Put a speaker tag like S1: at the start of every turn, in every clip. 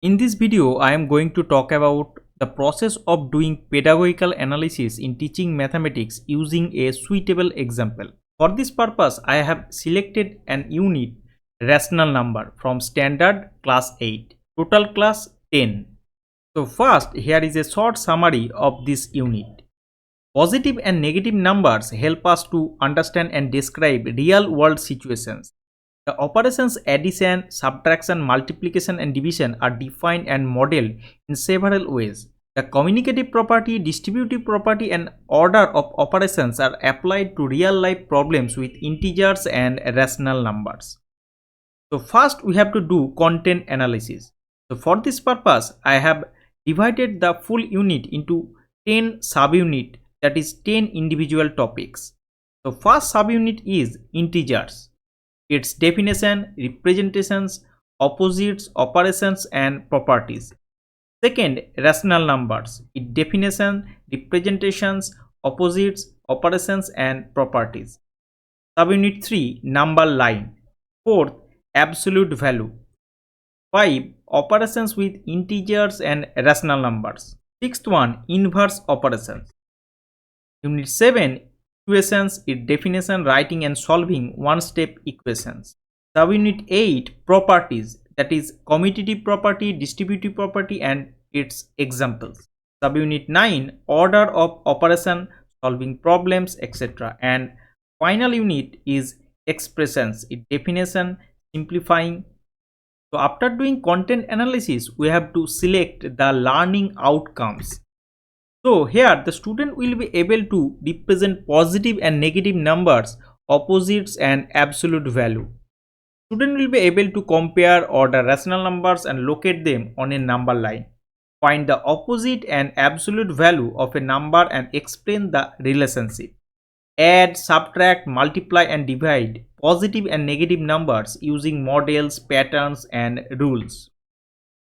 S1: In this video, I am going to talk about the process of doing pedagogical analysis in teaching mathematics using a suitable example. For this purpose, I have selected an unit rational number from standard class 8, total class 10. So first, here is a short summary of this unit. Positive and negative numbers help us to understand and describe real world situations. The operations addition, subtraction, multiplication and division are defined and modeled in several ways. The communicative property, distributive property and order of operations are applied to real life problems with integers and rational numbers. So first we have to do content analysis. So for this purpose, I have divided the full unit into 10 subunits, that is 10 individual topics. So first subunit is integers. Its definition, representations, opposites, operations and properties. Second, rational numbers. Its definition, representations, opposites, operations and properties. Subunit 3, number line. Fourth, absolute value. 5, operations with integers and rational numbers. Sixth one, inverse operations. Unit 7, equations, its definition, writing and solving one-step equations. Subunit 8, properties, that is commutative property, distributive property and its examples. Subunit 9, order of operation, solving problems, etc. And final unit is expressions, its definition, simplifying. So after doing content analysis, we have to select the learning outcomes. So here the student will be able to represent positive and negative numbers, opposites and absolute value. Student will be able to compare order rational numbers and locate them on a number line. Find the opposite and absolute value of a number and explain the relationship. Add, subtract, multiply and divide positive and negative numbers using models, patterns and rules.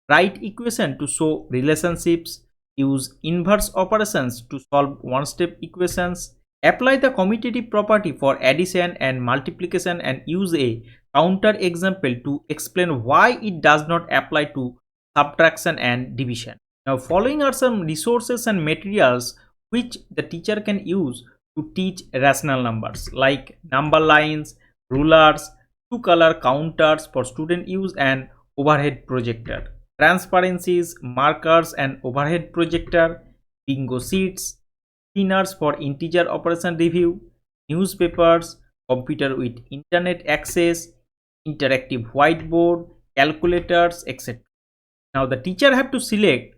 S1: Write equation to show relationships. Use inverse operations to solve one-step equations. Apply the commutative property for addition and multiplication and use a counter example to explain why it does not apply to subtraction and division. Now following are some resources and materials which the teacher can use to teach rational numbers, like number lines, rulers, two color counters for student use and overhead projector. Transparencies, markers and overhead projector, bingo sheets, spinners for integer operation review, newspapers, computer with internet access, interactive whiteboard, calculators, etc. Now the teacher have to select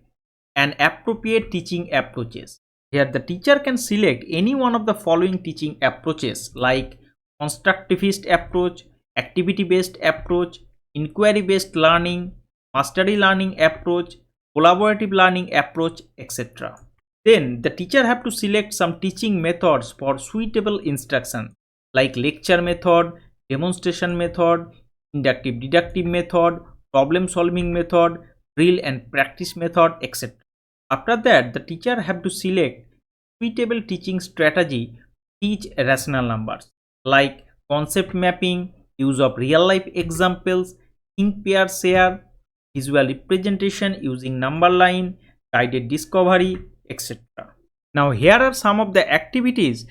S1: an appropriate teaching approaches. Here the teacher can select any one of the following teaching approaches, like constructivist approach, activity based approach, inquiry based learning, mastery learning approach, collaborative learning approach, etc. Then the teacher have to select some teaching methods for suitable instruction, like lecture method, demonstration method, inductive deductive method, problem solving method, drill and practice method, etc. After that, the teacher have to select suitable teaching strategy to teach rational numbers, like concept mapping, use of real life examples, think pair share, visual representation using number line, guided discovery, etc. Now here are some of the activities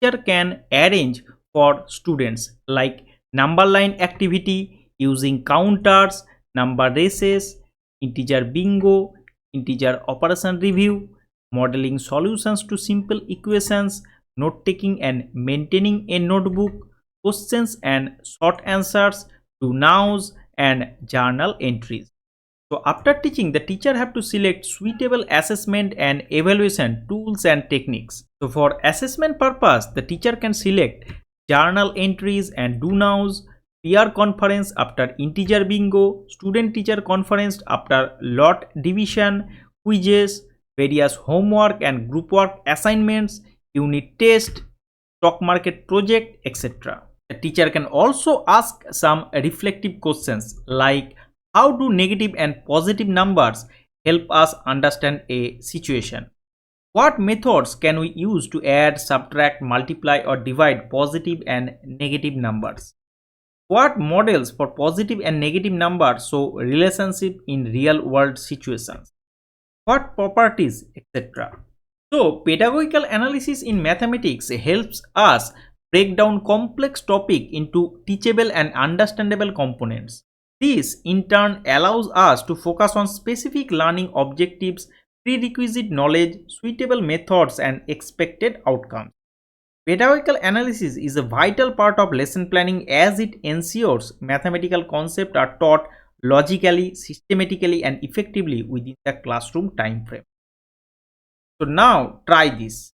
S1: teacher can arrange for students, like number line activity using counters, number races, integer bingo, integer operation review, modeling solutions to simple equations, note taking and maintaining a notebook, questions and short answers, to nows and journal entries. So after teaching, the teacher have to select suitable assessment and evaluation tools and techniques. So for assessment purpose, the teacher can select journal entries and do nows, peer conference after integer bingo, student teacher conference after lot division, quizzes, various homework and group work assignments, unit test, stock market project, etc. The teacher can also ask some reflective questions, like how do negative and positive numbers help us understand a situation? What methods can we use to add, subtract, multiply or divide positive and negative numbers? What models for positive and negative numbers show relationship in real world situations? What properties, etc. So, pedagogical analysis in mathematics helps us break down complex topic into teachable and understandable components. This in turn allows us to focus on specific learning objectives, prerequisite knowledge, suitable methods, and expected outcomes. Pedagogical analysis is a vital part of lesson planning as it ensures mathematical concepts are taught logically, systematically, and effectively within the classroom time frame. So now try this.